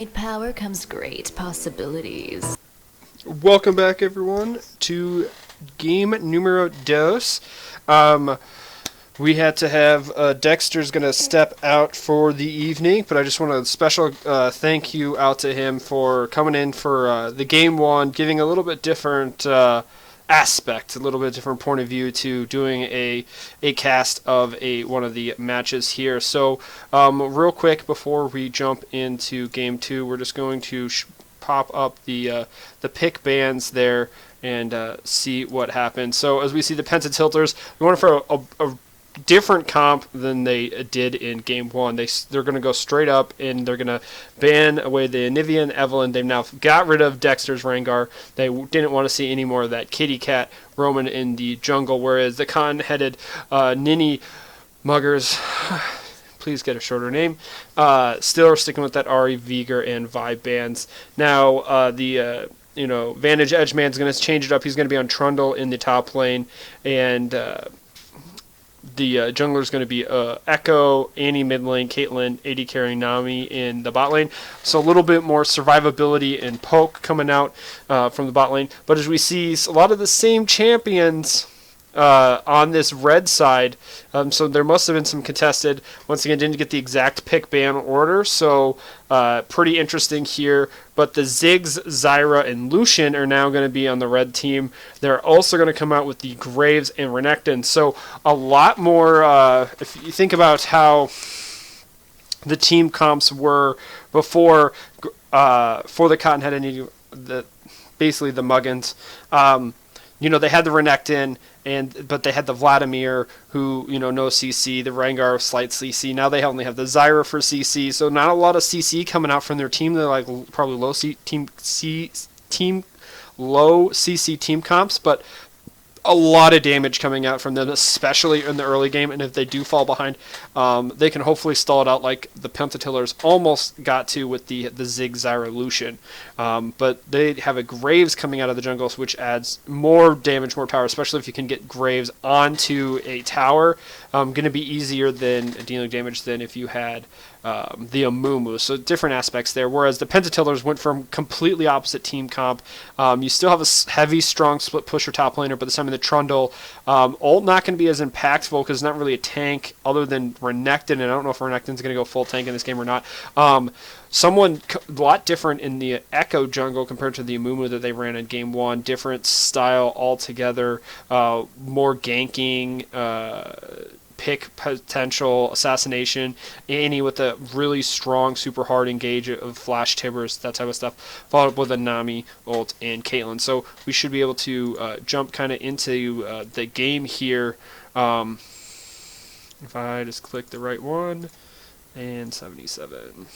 Great power comes great possibilities. Welcome back, everyone, to game numero dos. We had to have Dexter's going to step out for the evening, but I just want a special thank you out to him for coming in for the game one, giving a little bit different aspect, a little bit different point of view to doing a cast of one of the matches here. So, real quick before we jump into game two, we're just going to pop up the pick bands there and see what happens. So as we see the Pentatilters, we went for a different comp than they did in game one. They're going to go straight up and they're going to ban away the Anivia and Evelyn. They've now got rid of Dexter's Rengar. They didn't want to see any more of that kitty cat roaming in the jungle, whereas the cotton-headed Ninny Muggers, please get a shorter name, still are sticking with that Ari, Viger, and Vibe bands. Now, Vantage Edgeman's going to change it up. He's going to be on Trundle in the top lane, and the jungler is going to be Echo, Annie mid lane, Caitlyn, AD carrying Nami in the bot lane. So a little bit more survivability and poke coming out from the bot lane. But as we see, a lot of the same champions on this red side, so there must have been some contested. Once again, didn't get the exact pick ban order, so pretty interesting here. But the Ziggs, Zyra, and Lucian are now going to be on the red team. They're also going to come out with the Graves and Renekton. So a lot more, if you think about how the team comps were before, for the Cottonhead and basically the Muggins. They had the Renekton, but they had the Vladimir, who, no CC, the Rengar, slight CC. Now they only have the Zyra for CC, so not a lot of CC coming out from their team. They're like probably low CC team comps, but a lot of damage coming out from them, especially in the early game. And if they do fall behind, they can hopefully stall it out like the Pentatilters almost got to with the Zig, Zyra, Lucian. But they have a Graves coming out of the jungles, which adds more damage, more power, especially if you can get Graves onto a tower. Going to be easier than dealing damage than if you had the Amumu. So different aspects there. Whereas the Pentatilters went from completely opposite team comp. You still have a heavy, strong split pusher top laner, but this time in the Trundle. Ult not going to be as impactful because it's not really a tank other than Renekton, and I don't know if Renekton's going to go full tank in this game or not. Someone a lot different in the Echo jungle compared to the Amumu that they ran in game one. Different style altogether. More ganking, pick potential, assassination, Annie with a really strong, super hard engage of Flash Tibbers, that type of stuff, followed up with a Nami ult and Caitlyn. So we should be able to jump kind of into the game here. If I just click the right one, and 77.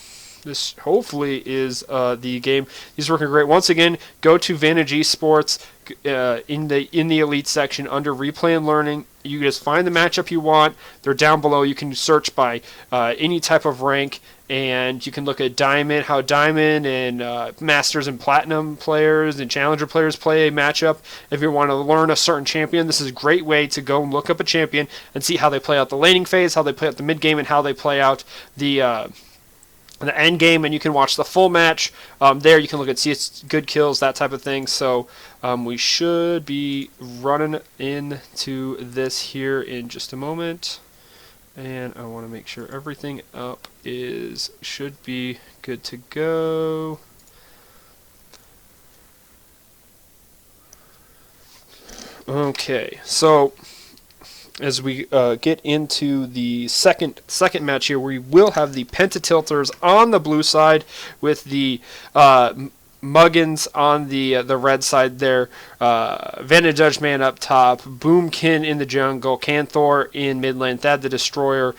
This hopefully is the game. He's working great. Once again, go to Vantage Esports in the elite section under replay and learning. You just find the matchup you want. They're down below. You can search by any type of rank, and you can look at Diamond, how Diamond and Masters and Platinum players and Challenger players play a matchup. If you want to learn a certain champion, this is a great way to go and look up a champion and see how they play out the laning phase, how they play out the mid game, and how they play out the end game, and you can watch the full match. There you can look at see it's good kills, that type of thing. So we should be running into this here in just a moment, and I want to make sure everything up should be good to go. Okay, so as we get into the second match here, we will have the Pentatilters on the blue side with the Muggins on the red side there. Vantage Edgeman up top, Boomkin in the jungle, Canthor in mid lane, Thad the Destroyer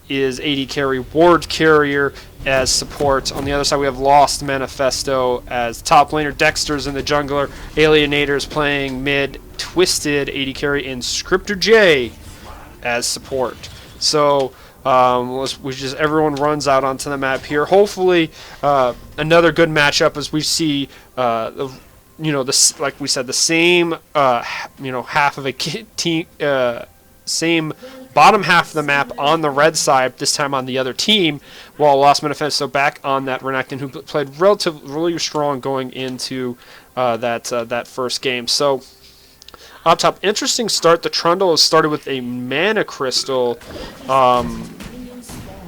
is AD carry, Ward Carrier as support. On the other side we have Lost Manifesto as top laner, Dexter's in the jungler, Alienators playing mid, Twisted AD carry, and Scripter J as support. So everyone runs out onto the map here. Hopefully, another good matchup as we see, like we said, the same, half of a team, same bottom half of the map on the red side, this time on the other team, while last minute finish. So back on that Renekton, who played really strong going into that first game. So up top, interesting start. The Trundle has started with a Mana Crystal.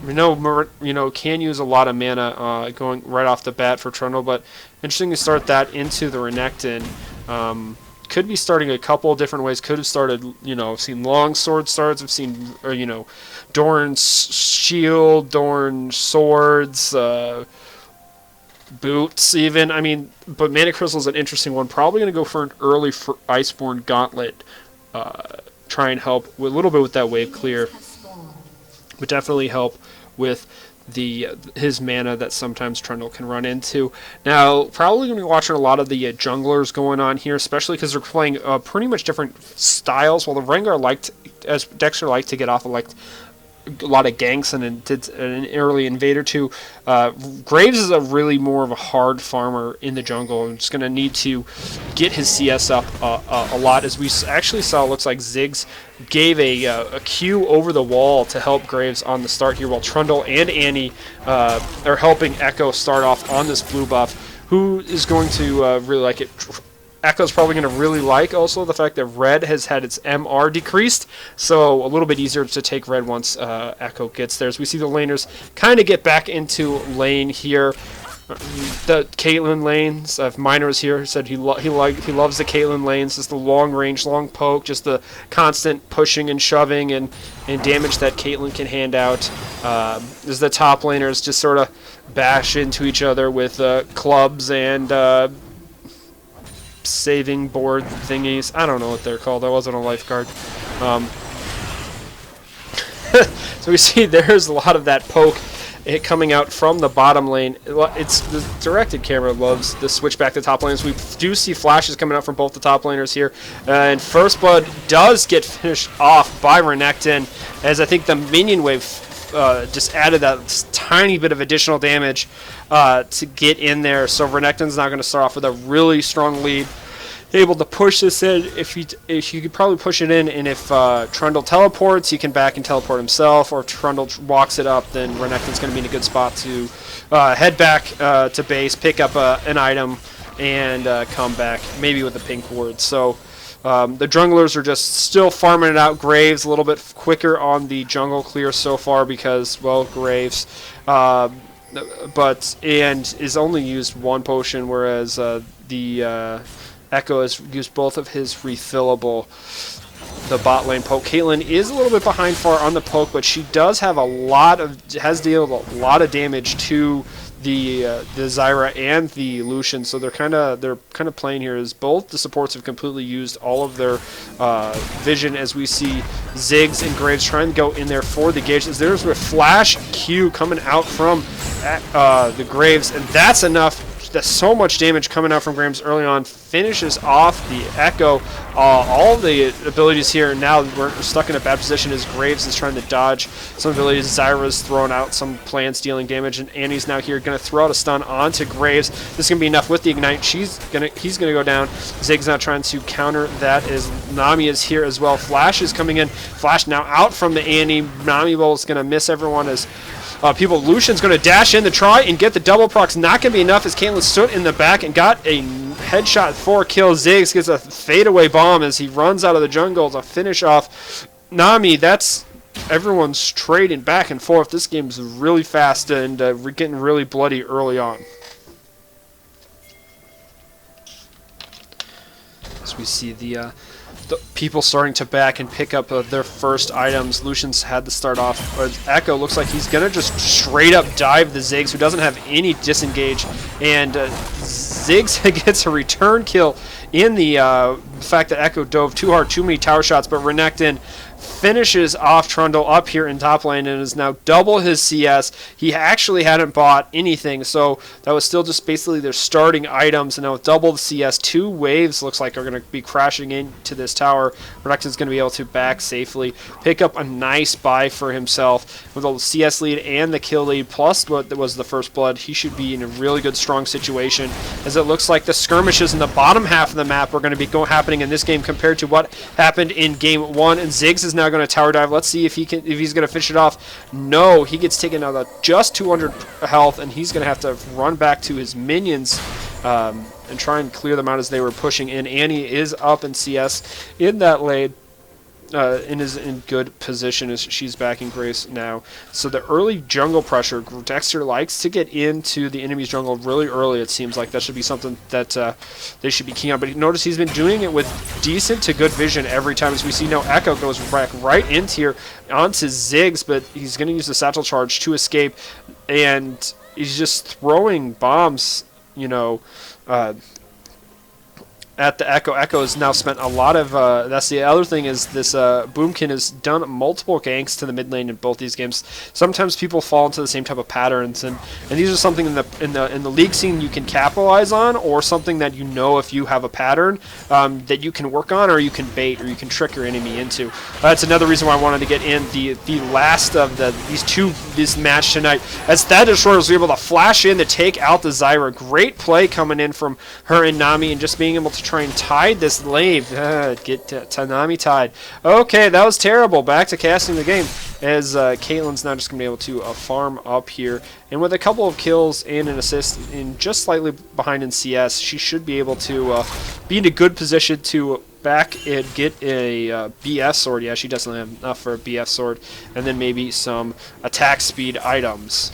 We know, can use a lot of mana going right off the bat for Trundle, but interesting to start that into the Renekton. Could be starting a couple of different ways. Could have started, I've seen long sword starts. I've seen, Dorn's shield, Dorn swords, boots even. I mean, but Mana Crystal is an interesting one. Probably going to go for an early Iceborne Gauntlet. Try and help with a little bit with that wave clear. Would definitely help with his mana that sometimes Trundle can run into. Now, probably going to be watching a lot of the junglers going on here, especially because they're playing pretty much different styles. While the Rengar as Dexter liked to get off of a lot of ganks and did an early invader too. Graves is a really more of a hard farmer in the jungle and just going to need to get his CS up a lot. As we actually saw, it looks like Ziggs gave a Q over the wall to help Graves on the start here, while Trundle and Annie are helping Echo start off on this blue buff. Who is going to really like it? Echo's probably going to really like also the fact that Red has had its MR decreased, so a little bit easier to take Red once Echo gets there. As we see the laners kind of get back into lane here. The Caitlyn lanes, if Miner was here, said he loves the Caitlyn lanes. Just the long range, long poke, just the constant pushing and shoving and damage that Caitlyn can hand out. As the top laners just sort of bash into each other with clubs and saving board thingies. I don't know what they're called. I wasn't a lifeguard. So we see there's a lot of that poke coming out from the bottom lane. It's the directed camera loves the switch back to top lanes. We do see flashes coming out from both the top laners here, and First Blood does get finished off by Renekton, as I think the minion wave just added that tiny bit of additional damage to get in there. So Renekton's now going to start off with a really strong lead, able to push this in. If you could probably push it in, and if Trundle teleports, he can back and teleport himself, or if Trundle walks it up, then Renekton's going to be in a good spot to head back to base, pick up an item, and come back, maybe with a pink ward. So the junglers are just still farming it out. Graves a little bit quicker on the jungle clear so far because, well, Graves, but is only used one potion, whereas the Echo has used both of his refillable. The bot lane poke. Caitlyn is a little bit behind far on the poke, but she does have has dealt a lot of damage to the Zyra and the Lucian, so they're kind of playing here as both the supports have completely used all of their vision. As we see Ziggs and Graves trying to go in there for the gauge. There's a flash Q coming out from the Graves, and that's enough. That's so much damage coming out from Graves early on. Finishes off the Echo. All the abilities here. Now we're stuck in a bad position as Graves is trying to dodge some abilities. Zyra's thrown out some plants dealing damage, and Annie's now here going to throw out a stun onto Graves. This is going to be enough with the Ignite. He's going to go down. Ziggs now trying to counter that as Nami is here as well. Flash is coming in. Flash now out from the Annie. Nami Bolt is going to miss everyone as Lucian's going to dash in to try and get the double procs. Not going to be enough as Caitlyn stood in the back and got a headshot for kill. Ziggs gets a fadeaway bomb as he runs out of the jungle to finish off Nami. That's everyone's trading back and forth. This game is really fast and we're getting really bloody early on. As we see the people starting to back and pick up their first items. Lucian's had to start off. Echo looks like he's going to just straight up dive the Ziggs, who doesn't have any disengage. And Ziggs gets a return kill in the fact that Echo dove too hard, too many tower shots. But Renekton finishes off Trundle up here in top lane and is now double his CS. He actually hadn't bought anything, so that was still just basically their starting items. And now with double the CS, 2 waves looks like are going to be crashing into this tower. Renekton's going to be able to back safely, pick up a nice buy for himself with the CS lead and the kill lead, plus what was the first blood. He should be in a really good, strong situation, as it looks like the skirmishes in the bottom half of the map are going to be happening in this game compared to what happened in game 1. And Ziggs is is now going to tower dive. Let's see if he's going to finish it off. No, he gets taken out of just 200 health, and he's going to have to run back to his minions and try and clear them out as they were pushing in. Annie is up in CS in that lane. And is in good position as she's backing Grace now. So the early jungle pressure, Dexter likes to get into the enemy's jungle really early. It seems like that should be something that they should be keen on. But notice he's been doing it with decent to good vision every time. As we see now, Echo goes back right into here onto Ziggs, but he's going to use the satchel charge to escape, and he's just throwing bombs, you know, at the Echo. Echo has now spent a lot of, that's the other thing, is this Boomkin has done multiple ganks to the mid lane in both these games. Sometimes people fall into the same type of patterns, and these are something in the league scene you can capitalize on, or something that you know if you have a pattern that you can work on, or you can bait, or you can trick your enemy into. That's another reason why I wanted to get in the last of this match tonight, as Thad Destroyer was able to flash in to take out the Zyra. Great play coming in from her and Nami, and just being able to try and tide this lane. Get Nami tied. Okay, that was terrible. Back to casting the game, as Caitlyn's now just going to be able to farm up here. And with a couple of kills and an assist, and just slightly behind in CS, she should be able to be in a good position to back and get a BF sword. Yeah, she doesn't have enough for a BF sword. And then maybe some attack speed items.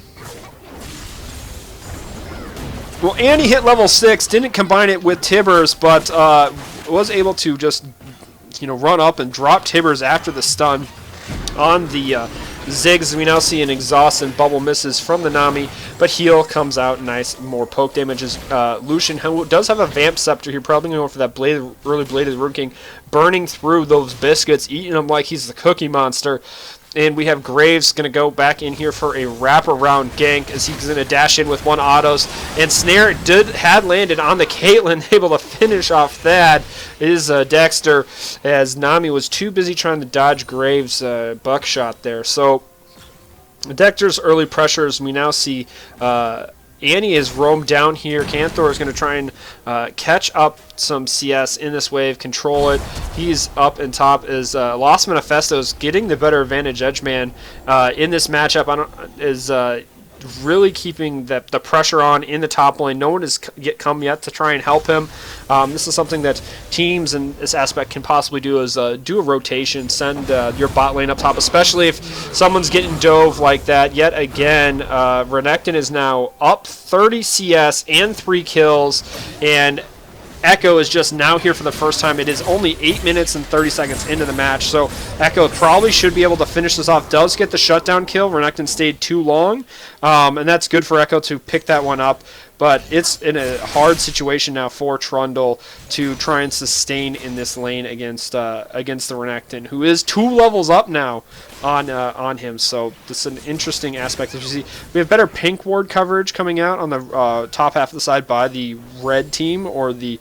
Well, Annie hit level 6, didn't combine it with Tibbers, but was able to just, you know, run up and drop Tibbers after the stun on the Ziggs. We now see an exhaust and bubble misses from the Nami, but heal comes out nice. More poke damages. Lucian, who does have a Vamp Scepter here, probably going for that early Blade of the Ruin King, burning through those biscuits, eating them like he's the Cookie Monster. And we have Graves going to go back in here for a wraparound gank, as he's going to dash in with one autos. And Snare had landed on the Caitlyn, able to finish off that. Is Dexter, as Nami was too busy trying to dodge Graves' buckshot there. So Dexter's early pressures, we now see Annie is roamed down here. Canthor is going to try and catch up some CS in this wave, control it. He's up and top as Lost Manifesto is getting the better advantage edgeman in this matchup. Is really keeping the pressure on in the top lane. No one has come yet to try and help him. This is something that teams in this aspect can possibly do, is do a rotation, send your bot lane up top, especially if someone's getting dove like that. Yet again, Renekton is now up 30 CS and 3 kills, and Echo is just now here for the first time. It is only 8 minutes and 30 seconds into the match, so Echo probably should be able to finish this off. Does get the shutdown kill. Renekton stayed too long, and that's good for Echo to pick that one up. But it's in a hard situation now for Trundle to try and sustain in this lane against the Renekton, who is 2 levels up now on him. So this is an interesting aspect. As you see, we have better pink ward coverage coming out on the top half of the side by the red team, or the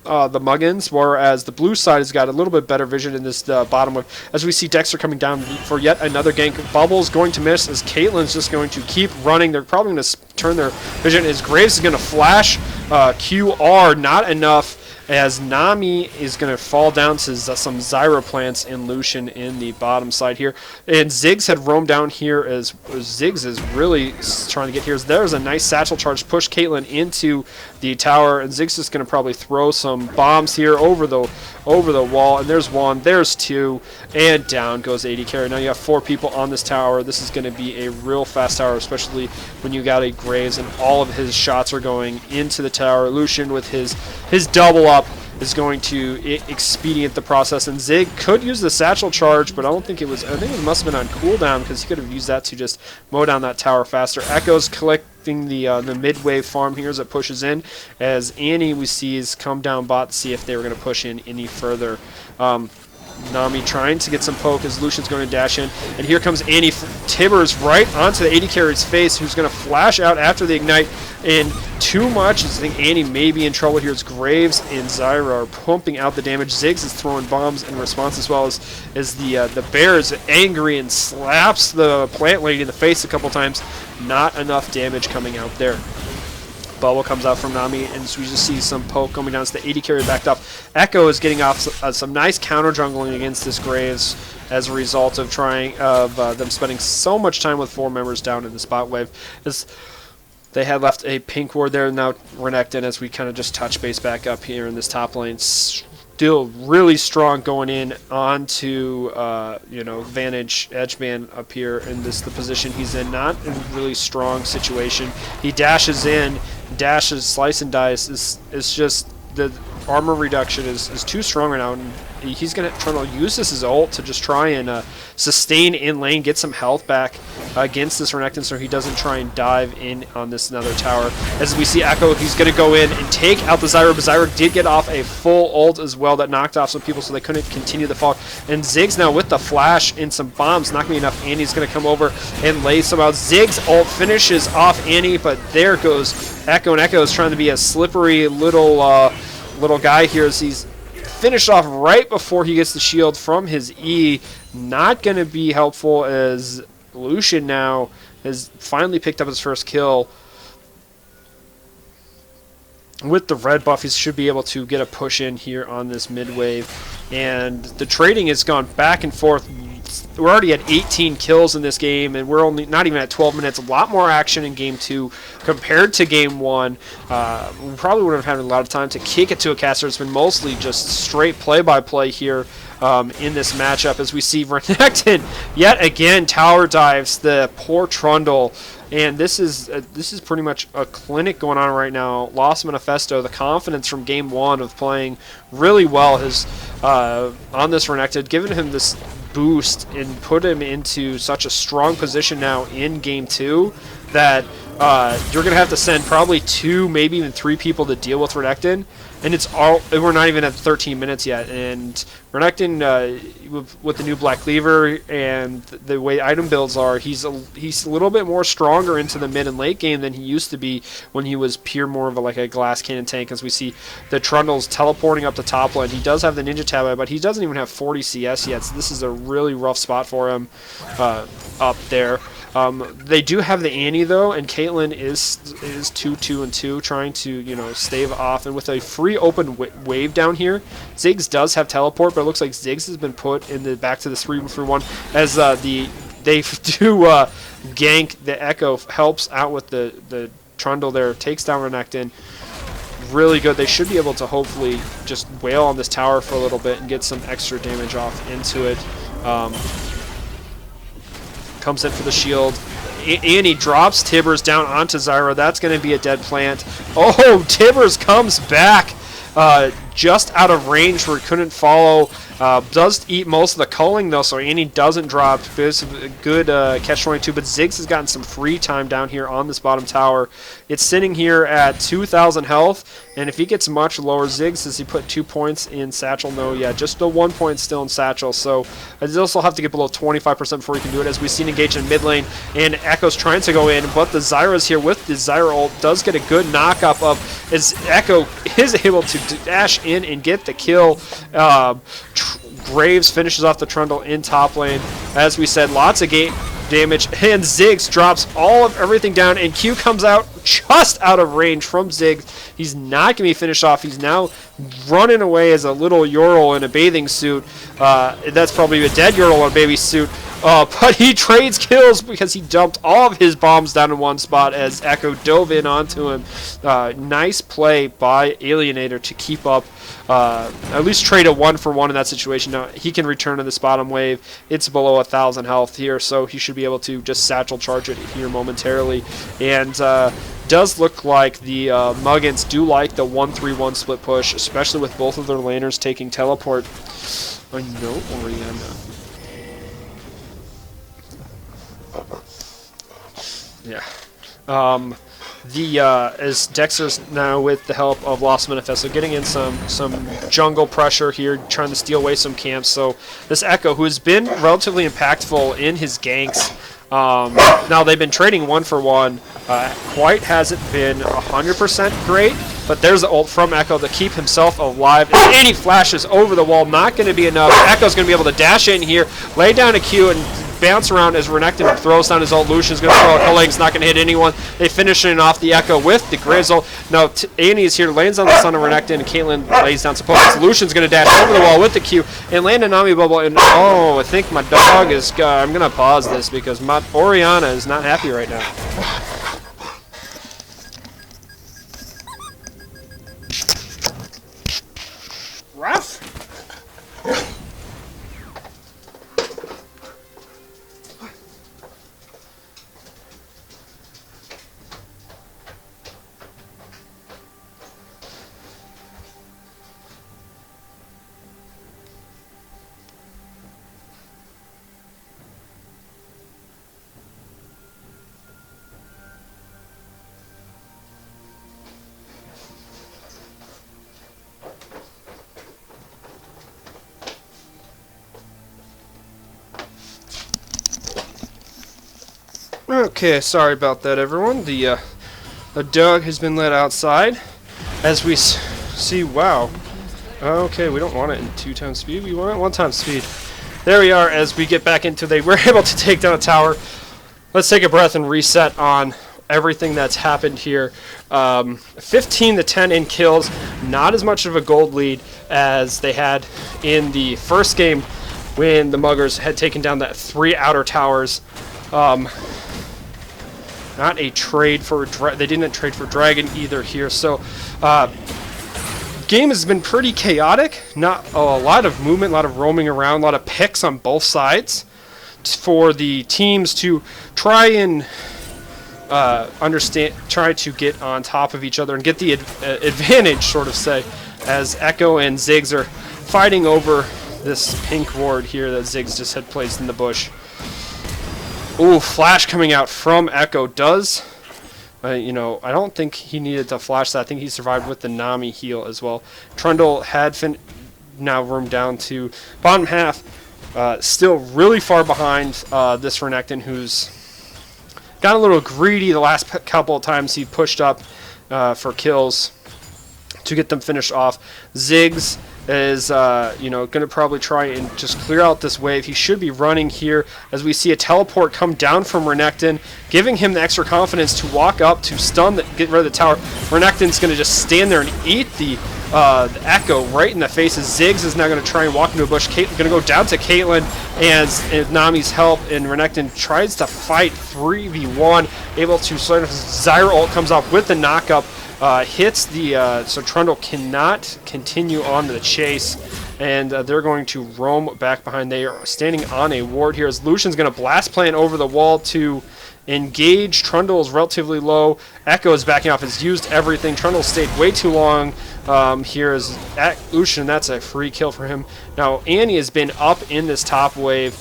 Muggins, whereas the blue side has got a little bit better vision in this bottom wave. As we see Dexter coming down for yet another gank. Bubble's going to miss, as Caitlyn's just going to keep running. They're probably going to turn their vision, as Graves is going to flash QR, not enough, as Nami is going to fall down to some Zyra plants and Lucian in the bottom side here. And Ziggs had roamed down here, as Ziggs is really trying to get here. There's a nice satchel charge, push Caitlyn into the tower, and Ziggs is going to probably throw some bombs here over the wall. And there's 1, there's 2, and down goes AD carry. Now you have 4 people on this tower. This is going to be a real fast tower, especially when you got a Graves and all of his shots are going into the tower. Lucian with his double up is going to expedient the process, and Zig could use the satchel charge, but I think it must have been on cooldown, because he could have used that to just mow down that tower faster. Echo's collecting the mid-wave farm here as it pushes in, as Annie, we see, is come down bot to see if they were going to push in any further. Nami trying to get some poke as Lucian's going to dash in, and here comes Annie. Tibbers right onto the AD carry's face, who's going to flash out after the ignite, and too much. I think Annie may be in trouble here, as Graves and Zyra are pumping out the damage. Ziggs is throwing bombs in response, as well as the bear is angry and slaps the plant lady in the face a couple times. Not enough damage coming out there. Bubble comes out from Nami, and we just see some poke coming down. It's the 80 carry backed up. Echo is getting off some nice counter jungling against this Graves as a result of them spending so much time with 4 members down in the spot wave. They had left a pink ward there, and now Renekton, as we kind of just touch base back up here in this top lane, still really strong going in onto Vantage Edgeman up here in the position he's in. Not in a really strong situation. He dashes in, slice and dice. It's just the armor reduction is too strong right now, and he's going to try to use this as ult to just try and sustain in lane, get some health back against this Renekton so he doesn't try and dive in on this another tower. As we see Echo, he's going to go in and take out the Zyra, but Zyra did get off a full ult as well that knocked off some people so they couldn't continue the fall. And Ziggs now with the flash and some bombs, not going to be enough. Annie's going to come over and lay some out. Ziggs ult finishes off Annie, but there goes Echo, and Echo is trying to be a slippery little guy here as he's finished off right before he gets the shield from his E. Not going to be helpful as Lucian now has finally picked up his first kill. With the red buff, he should be able to get a push in here on this mid wave. And the trading has gone back and forth. We're already at 18 kills in this game, and we're only not even at 12 minutes. A lot more action in Game 2 compared to Game 1. We probably wouldn't have had a lot of time to kick it to a caster. It's been mostly just straight play-by-play here in this matchup as we see Renekton yet again tower dives the poor Trundle. And this is pretty much a clinic going on right now. Lost Manifesto, the confidence from Game 1 of playing really well has on this Renekton, given him this boost and put him into such a strong position now in Game 2 that you're going to have to send probably 2, maybe even 3 people to deal with Renekton. And we're not even at 13 minutes yet. And Renekton, with the new Black Cleaver and the way item builds are, he's a little bit more stronger into the mid and late game than he used to be when he was pure more of a glass cannon tank. As we see the Trundles teleporting up the top lane. He does have the Ninja Tab, but he doesn't even have 40 CS yet. So this is a really rough spot for him up there. They do have the Annie though, and Caitlyn is 2-2-2, trying to stave off. And with a free open wave down here, Ziggs does have teleport, but it looks like Ziggs has been put in the back to the 3-1 as they do gank. The Echo helps out with the Trundle there, takes down Renekton. Really good. They should be able to hopefully just wail on this tower for a little bit and get some extra damage off into it. Comes in for the shield. Annie drops Tibbers down onto Zyra. That's going to be a dead plant. Oh, Tibbers comes back just out of range where he couldn't follow. Does eat most of the culling though, so Annie doesn't drop. It's a good catch-22, but Ziggs has gotten some free time down here on this bottom tower. It's sitting here at 2,000 health, and if he gets much lower, Ziggs, does he put 2 points in Satchel? No, yeah, just the 1 point still in Satchel, so he'll also have to get below 25% before he can do it, as we see him engage in mid lane, and Echo's trying to go in, but the Zyra's here with the Zyra ult, does get a good knock-up of, as Echo is able to dash in and get the kill. Graves finishes off the Trundle in top lane. As we said, lots of damage, and Ziggs drops everything down, and Q comes out just out of range from Ziggs. He's not going to be finished off. He's now running away as a little Ural in a bathing suit. That's probably a dead Ural in a baby suit. But he trades kills because he dumped all of his bombs down in one spot as Echo dove in onto him. Nice play by Alienator to keep up, at least trade a 1-for-1 in that situation. Now he can return to this bottom wave. It's below 1,000 health here, so he should be able to just satchel charge it here momentarily. And does look like the Muggins do like the 1-3-1 split push, especially with both of their laners taking teleport. I know Oriana. Yeah. As Dexter's now with the help of Lost Manifesto getting in some jungle pressure here, trying to steal away some camps. So this Echo, who has been relatively impactful in his ganks, now they've been trading 1-for-1. Quite hasn't been 100% great, but there's the ult from Echo to keep himself alive. And he flashes over the wall, not going to be enough. Echo's going to be able to dash in here, lay down a Q, and bounce around as Renekton throws down his ult. Lucian's going to throw a Culling. It's not going to hit anyone. They finishing off the Echo with the Grizzle. Now Annie is here, lands on the Son of Renekton, and Caitlyn lays down support. Lucian's going to dash over the wall with the Q and land a Nami bubble. And oh, I think my dog is. I'm going to pause this because my Oriana is not happy right now. Rough. Okay, sorry about that, everyone. The dog has been let outside. As we see, wow. Okay, we don't want it in 2 times speed. We want it 1 time speed. There we are. As we get back into, we're able to take down a tower. Let's take a breath and reset on everything that's happened here. 15-10 in kills. Not as much of a gold lead as they had in the first game when the Muggers had taken down that 3 outer towers. Not a trade for they didn't trade for Dragon either here. So game has been pretty chaotic. Not a lot of movement, a lot of roaming around, a lot of picks on both sides for the teams to try and try to get on top of each other and get the advantage, sort of say, as Echo and Ziggs are fighting over this pink ward here that Ziggs just had placed in the bush. Ooh, flash coming out from Echo does. You know, I don't think he needed to flash that. I think he survived with the Nami heal as well. Trundle had now room down to bottom half. Still really far behind this Renekton, who's got a little greedy the last couple of times he pushed up for kills to get them finished off. Ziggs is you know, going to probably try and just clear out this wave. He should be running here as we see a teleport come down from Renekton, giving him the extra confidence to walk up to stun, get rid of the tower. Renekton's going to just stand there and eat the Echo right in the face. Ziggs is now going to try and walk into a bush. Going to go down to Caitlyn and Nami's help, and Renekton tries to fight 3v1, able to sort of Zyra ult comes off with the knockup. Hits the so Trundle cannot continue on the chase, and they're going to roam back behind. They are standing on a ward here as Lucian's going to blast plant over the wall to engage. Trundle is relatively low. Echo is backing off. Has used everything. Trundle stayed way too long here as Lucian. That's a free kill for him. Now Annie has been up in this top wave,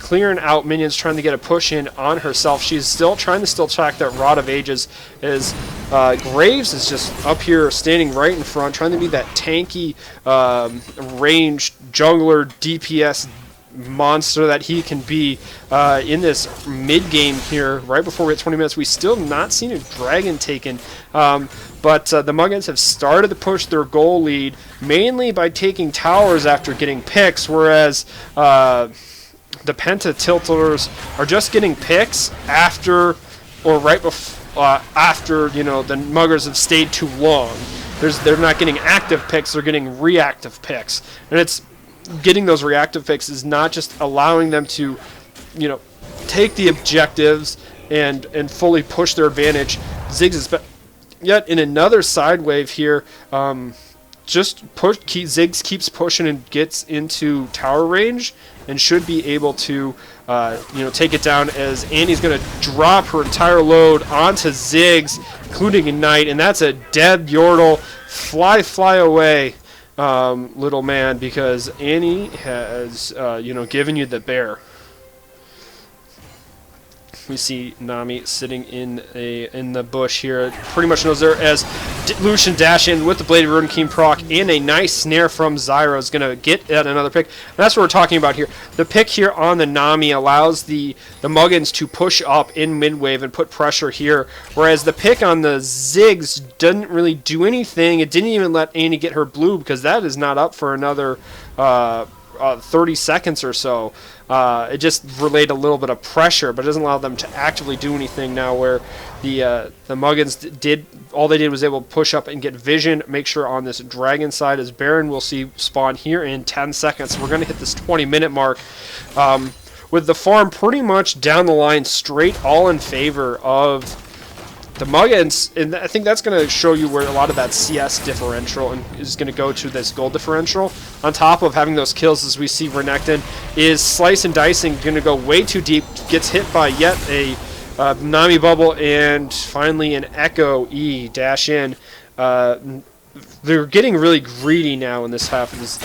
clearing out minions, trying to get a push in on herself. She's still trying to track that Rod of Ages as Graves is just up here standing right in front, trying to be that tanky ranged jungler DPS monster that he can be in this mid-game here. Right before we hit 20 minutes, we still not seen a dragon taken. But the Muggins have started to push their goal lead, mainly by taking towers after getting picks, whereas the Pentatilters are just getting picks after, or right before, after, you know, the Muggers have stayed too long. They're not getting active picks, they're getting reactive picks. And it's getting those reactive picks is not just allowing them to, you know, take the objectives and fully push their advantage. Ziggs is yet in another side wave here. Ziggs keeps pushing and gets into tower range and should be able to you know, take it down as Annie's going to drop her entire load onto Ziggs, including Ignite, and that's a dead Yordle. Fly away, little man, because Annie has you know, given you the bear. We see Nami sitting in the bush here. Pretty much knows there as Lucian dash in with the Blade of Ruin King proc and a nice snare from Zyra is going to get at another pick. And that's what we're talking about here. The pick here on the Nami allows the Muggins to push up in mid-wave and put pressure here, whereas the pick on the Ziggs didn't really do anything. It didn't even let Annie get her blue because that is not up for another 30 seconds or so. It just relayed a little bit of pressure, but it doesn't allow them to actively do anything now, where the Muggins did all they did was able to push up and get vision, make sure on this dragon side, as Baron will see spawn here in 10 seconds. We're going to hit this 20-minute mark with the farm pretty much down the line straight, all in favor of the Muggins, and I think that's going to show you where a lot of that CS differential is going to go to this gold differential. On top of having those kills, as we see Renekton is slice and dicing, going to go way too deep, gets hit by yet a Nami bubble, and finally an Echo E dash in. They're getting really greedy now in this half of this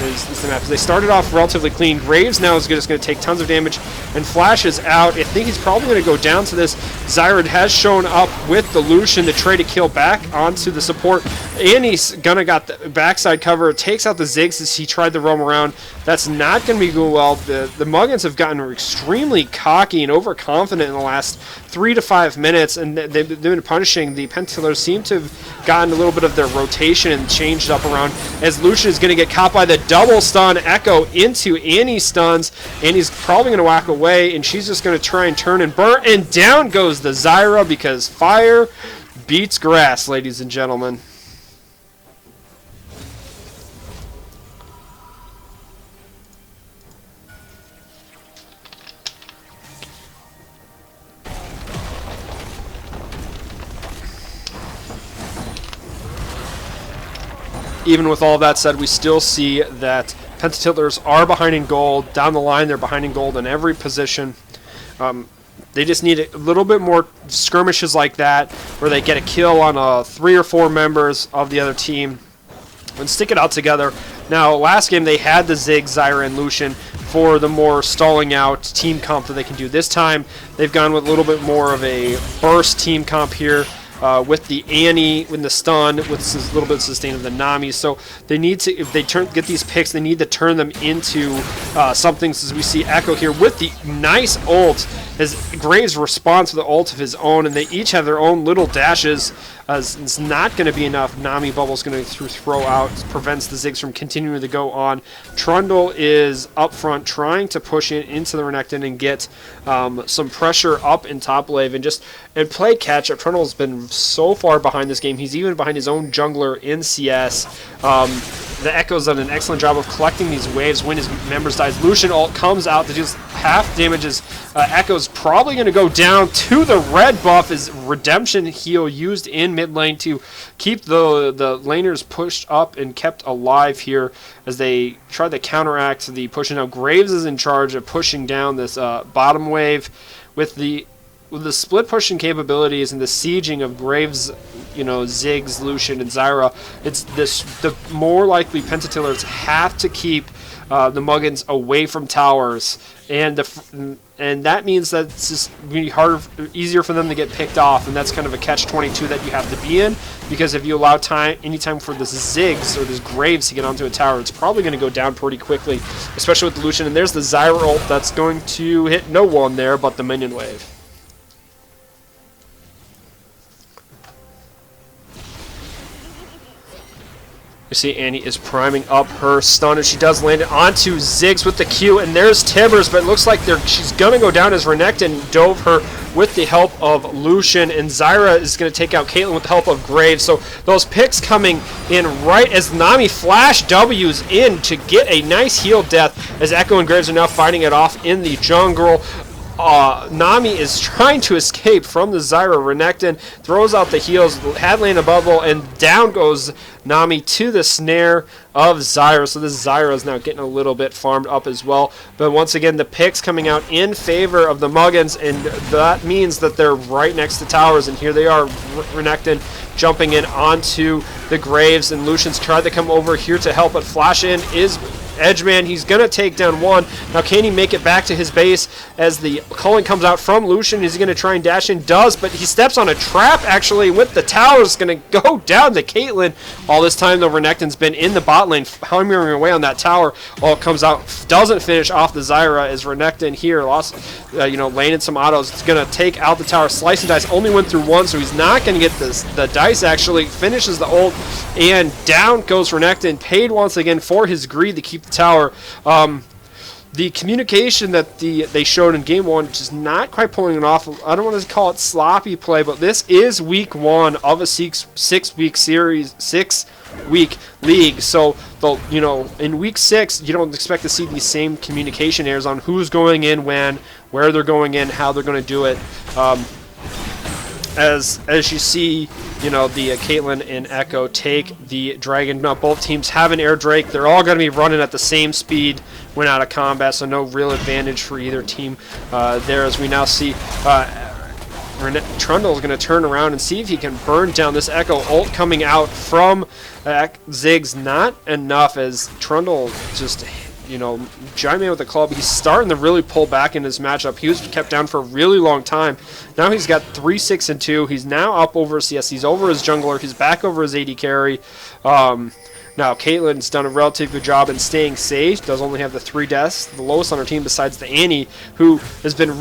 map. They started off relatively clean. Graves now is just going to take tons of damage and flashes out. I think he's probably going to go down to this. Zyra has shown up with the Lucian to try to kill back onto the support, and he's gonna got the backside cover. Takes out the Ziggs as he tried to roam around. That's not going to be going well. The Muggins have gotten extremely cocky and overconfident in the last 3 to 5 minutes, and they've been punishing. The Pentatilters seem to have gotten a little bit of their rotation and changed up around, as Lucian is going to get caught by the double stun Echo into Annie's stuns. Annie's probably going to whack away, and she's just going to try and turn and burn, and down goes the Zyra, because fire beats grass, ladies and gentlemen. Even with all of that said, we still see that Pentatilters are behind in gold. Down the line, they're behind in gold in every position. They just need a little bit more skirmishes like that, where they get a kill on 3 or 4 members of the other team and stick it out together. Now, last game they had the Ziggs, Zyra, and Lucian for the more stalling out team comp that they can do. This time, they've gone with a little bit more of a burst team comp here. With the Annie, with the stun, with a little bit of sustain of the Nami. So they need to, if they get these picks, they need to turn them into something. As we see Echo here with the nice ult, as Graves responds with the ult of his own, and they each have their own little dashes. It's not going to be enough. Nami bubble's going to throw out, prevents the Ziggs from continuing to go on. Trundle is up front, trying to push into the Renekton and get some pressure up in top wave and play catch up. Trundle's been so far behind this game. He's even behind his own jungler in CS. The Echo's done an excellent job of collecting these waves when his members dies. Lucian ult comes out to just half damages. Echo's probably going to go down to the red buff, as redemption heal used in mid lane to keep the laners pushed up and kept alive here as they try to counteract the pushing. Now Graves is in charge of pushing down this bottom wave with the split pushing capabilities and the sieging of Graves, Ziggs, Lucian, and Zyra. It's the more likely Pentatilters have to keep the Muggins away from towers, and that means that it's just going to be easier for them to get picked off, and that's kind of a catch-22 that you have to be in, because if you allow any time for this Ziggs or this Graves to get onto a tower, it's probably going to go down pretty quickly, especially with the Lucian. And there's the Zyra ult that's going to hit no one there but the minion wave. You see Annie is priming up her stun, and she does land it onto Ziggs with the Q, and there's Tibbers, but it looks like she's going to go down as Renekton dove her with the help of Lucian, and Zyra is going to take out Caitlyn with the help of Graves. So those picks coming in right as Nami flash W's in to get a nice heal death, as Echo and Graves are now fighting it off in the jungle. Nami is trying to escape from the Zyra. Renekton throws out the heals, had land a bubble, and down goes Nami to the snare of Zyra. So this Zyra is now getting a little bit farmed up as well. But once again, the picks coming out in favor of the Muggins, and that means that they're right next to towers. And here they are, Renekton jumping in onto the Graves, and Lucian's tried to come over here to help, but flash in is Edgeman. He's going to take down one. Now, can he make it back to his base as the calling comes out from Lucian? Is he going to try and dash in? Does, but he steps on a trap, actually, with the towers. Going to go down to Caitlyn. All this time, though, Renekton's been in the bot lane, hammering away on that tower. All it comes out, doesn't finish off the Zyra, as Renekton here lost, landed some autos. It's going to take out the tower. Slice and dice only went through one, so he's not going to get the dice, actually. Finishes the ult, and down goes Renekton, paid once again for his greed to keep the tower. the communication that they showed in game 1 just not quite pulling it off. I don't want to call it sloppy play, but this is week 1 of a 6-week series, 6-week league. So, in week 6, you don't expect to see these same communication errors on who's going in when, where they're going in, how they're going to do it. As you see, the Caitlyn and Echo take the Dragon. Now, both teams have an Air Drake. They're all going to be running at the same speed when out of combat, so no real advantage for either team there. As we now see, Trundle is going to turn around and see if he can burn down this Echo ult coming out from Ziggs. Not enough, as Trundle just Giant Man with the club. He's starting to really pull back in his matchup. He was kept down for a really long time. Now he's got 3-6-2. He's now up over CS. He's over his jungler. He's back over his AD carry. Now Caitlyn's done a relatively good job in staying safe. Does only have the 3 deaths, the lowest on her team besides the Annie, who has been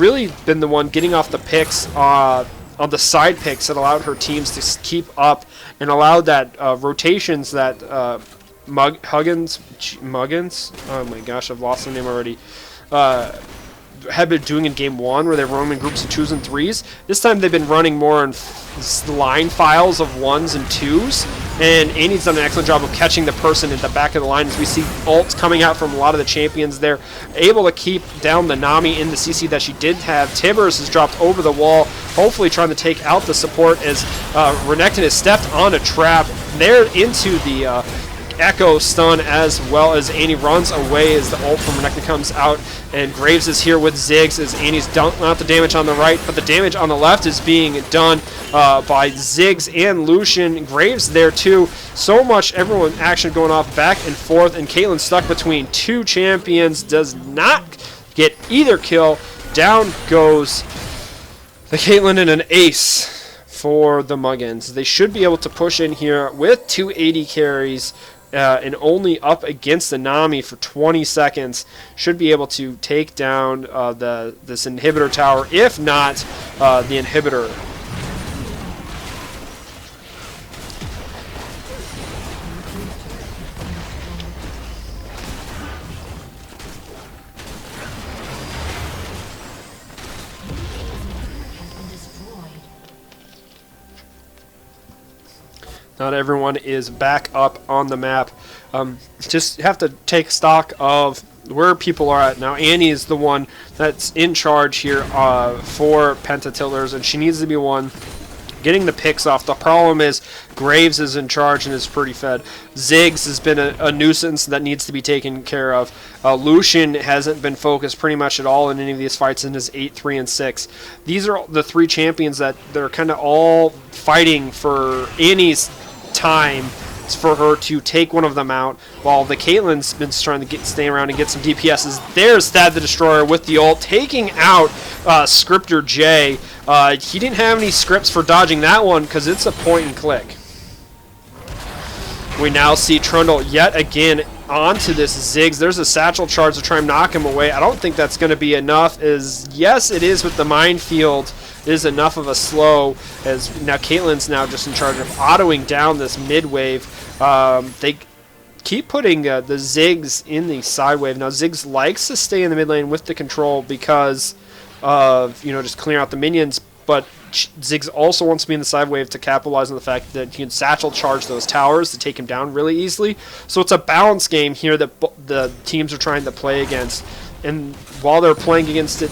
the one getting off the picks on the side picks that allowed her teams to keep up and allowed that rotations that Muggins, oh my gosh, I've lost the name already, had been doing in game 1, where they were roaming groups of 2s and 3s. This time they've been running more in line files of 1s and 2s, and Annie's done an excellent job of catching the person at the back of the line. As we see ults coming out from a lot of the champions, they're able to keep down the Nami in the CC that she did have. Tibbers has dropped over the wall, hopefully trying to take out the support, as Renekton has stepped on a trap. They're into the Echo stun, as well as Annie runs away as the ult from Renekton comes out, and Graves is here with Ziggs, as Annie's done not the damage on the right, but the damage on the left is being done by Ziggs and Lucian. Graves there too. So much everyone action going off back and forth, and Caitlyn stuck between 2 champions, does not get either kill. Down goes the Caitlyn, and an ace for the Muggins. They should be able to push in here with 2 AD carries. And only up against the Nami for 20 seconds, should be able to take down this inhibitor tower, if not the inhibitor. Not everyone is back up on the map. Just have to take stock of where people are at now. Annie is the one that's in charge here for Pentatilters, and she needs to be one getting the picks off. The problem is Graves is in charge and is pretty fed. Ziggs has been a nuisance that needs to be taken care of. Lucian hasn't been focused pretty much at all in any of these fights in his 8, 3, and 6. These are the 3 champions that they're kind of all fighting for Annie's time for her to take one of them out, while the Caitlyn's been trying to stay around and get some DPSs. There's Thad the Destroyer with the ult, taking out Scripter J. He didn't have any scripts for dodging that one because it's a point and click. We now see Trundle yet again onto this Ziggs. There's a satchel charge to try and knock him away. I don't think that's going to be enough. Yes, it is with the minefield. It is enough of a slow, as now Caitlyn's now just in charge of autoing down this mid wave. They keep putting the Ziggs in the side wave. Now Ziggs likes to stay in the mid lane with the control because of just clearing out the minions, but Ziggs also wants to be in the side wave to capitalize on the fact that he can satchel charge those towers to take him down really easily. So it's a balance game here that the teams are trying to play against, and while they're playing against it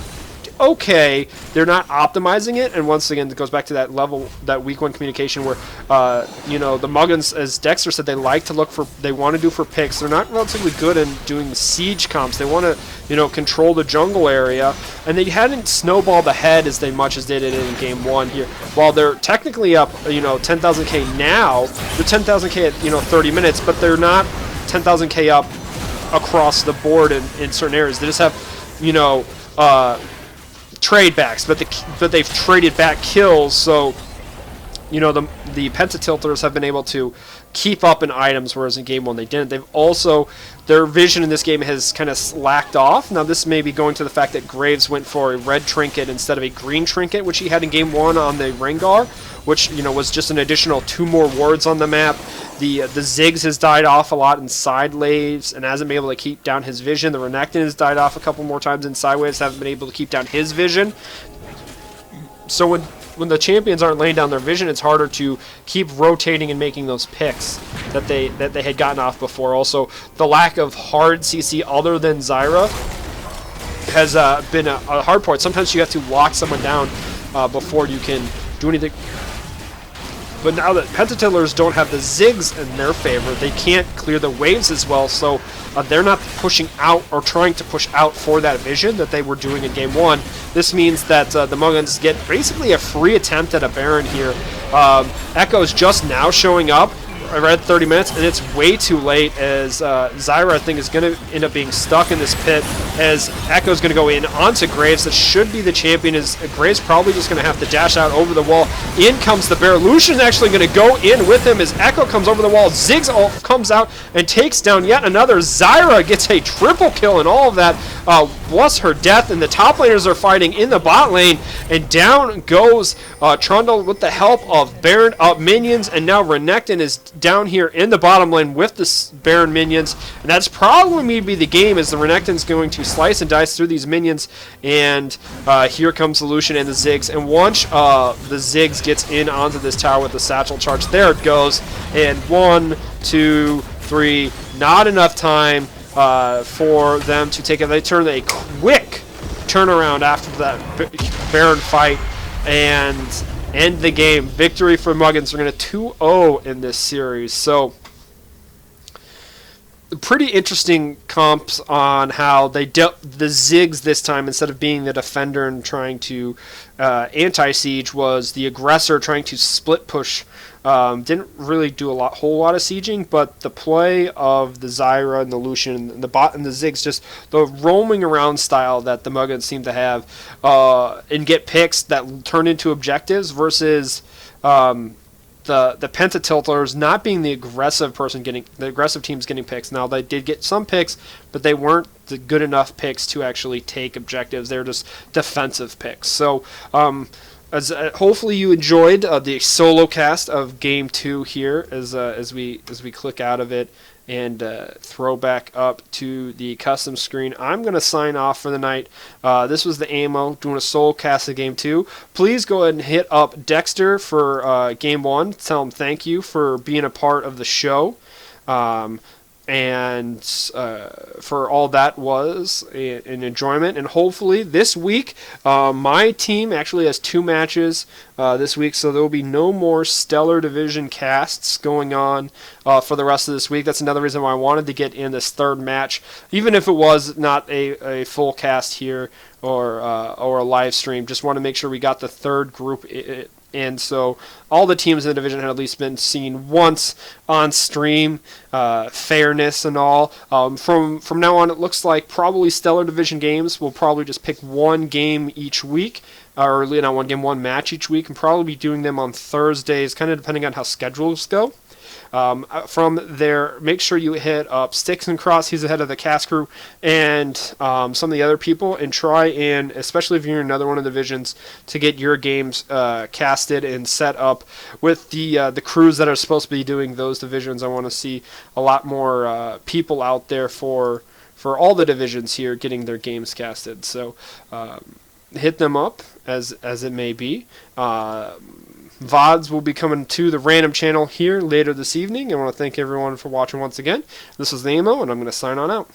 okay, they're not optimizing it. And once again, it goes back to that level, that week 1 communication where the Muggins, as Dexter said, they want to do for picks. They're not relatively good in doing siege comps. They want to control the jungle area, and they hadn't snowballed ahead as much as they did in game 1 here. While they're technically up 10,000k now, they're 10,000k at 30 minutes, but they're not 10,000k up across the board in certain areas. They just have trade backs, but they've traded back kills, so the Pentatilters have been able to keep up in items, whereas in game 1 they didn't. Their vision in this game has kind of slacked off. Now this may be going to the fact that Graves went for a red trinket instead of a green trinket, which he had in game 1 on the Rengar, which was just an additional 2 more wards on the map, The Ziggs has died off a lot in side waves and hasn't been able to keep down his vision. The Renekton has died off a couple more times in side waves, haven't been able to keep down his vision. So when the champions aren't laying down their vision, it's harder to keep rotating and making those picks that they had gotten off before. Also, the lack of hard CC other than Zyra has been a hard point. Sometimes you have to lock someone down before you can do anything. But now that Pentatilters don't have the Ziggs in their favor, they can't clear the waves as well, so they're not pushing out or trying to push out for that vision that they were doing in Game 1. This means that the Muggins get basically a free attempt at a Baron here. Echo's just now showing up. I read 30 minutes, and it's way too late as Zyra, I think, is going to end up being stuck in this pit as Echo's going to go in onto Graves. That should be the champion. As Graves probably just going to have to dash out over the wall. In comes the Bear. Lucian's actually going to go in with him as Echo comes over the wall. Ziggs comes out and takes down yet another. Zyra gets a triple kill and all of that. Bless her death, and the top laners are fighting in the bot lane, and down goes Trundle with the help of Baron minions, and now Renekton is down here in the bottom lane with the Baron minions, and that's probably going to be the game as the Renekton's going to slice and dice through these minions, and here comes the Lucian and the Ziggs, and once the Ziggs gets in onto this tower with the satchel charge, there it goes, and 1, 2, 3, not enough time for them to take it. They turn a quick turnaround after that Baron fight and end the game. Victory for Muggins. We're going to 2-0 in this series. So pretty interesting comps on how they dealt the Ziggs this time. Instead of being the defender and trying to anti-siege, was the aggressor trying to split push. Didn't really do a whole lot of sieging, but the play of the Zyra and the Lucian and the bot and the Ziggs, just the roaming around style that the Muggins seem to have, and get picks that turn into objectives versus the Pentatilters not being the aggressive teams getting picks. Now they did get some picks, but they weren't the good enough picks to actually take objectives. They're just defensive picks. So hopefully you enjoyed the solo cast of Game 2 here as we click out of it and throw back up to the custom screen. I'm going to sign off for the night. This was the AMO doing a solo cast of Game 2. Please go ahead and hit up Dexter for Game 1. Tell him thank you for being a part of the show. And for all that was an enjoyment. And hopefully this week, my team actually has 2 matches this week, so there will be no more Stellar Division casts going on for the rest of this week. That's another reason why I wanted to get in this third match, even if it was not a full cast here or a live stream. Just want to make sure we got the third group and so all the teams in the division had at least been seen once on stream, fairness and all. From now on, it looks like probably Stellar Division games will probably just pick one game each week, or one match each week, and probably be doing them on Thursdays, kind of depending on how schedules go. From there, make sure you hit up Sticks and Cross. He's ahead of the cast crew and some of the other people, and try and, especially if you're in another one of the divisions, to get your games casted and set up with the crews that are supposed to be doing those divisions. I want to see a lot more people out there for all the divisions here getting their games casted. So hit them up as it may be. VODs will be coming to the random channel here later this evening. I want to thank everyone for watching once again. This is the AMO, and I'm going to sign on out.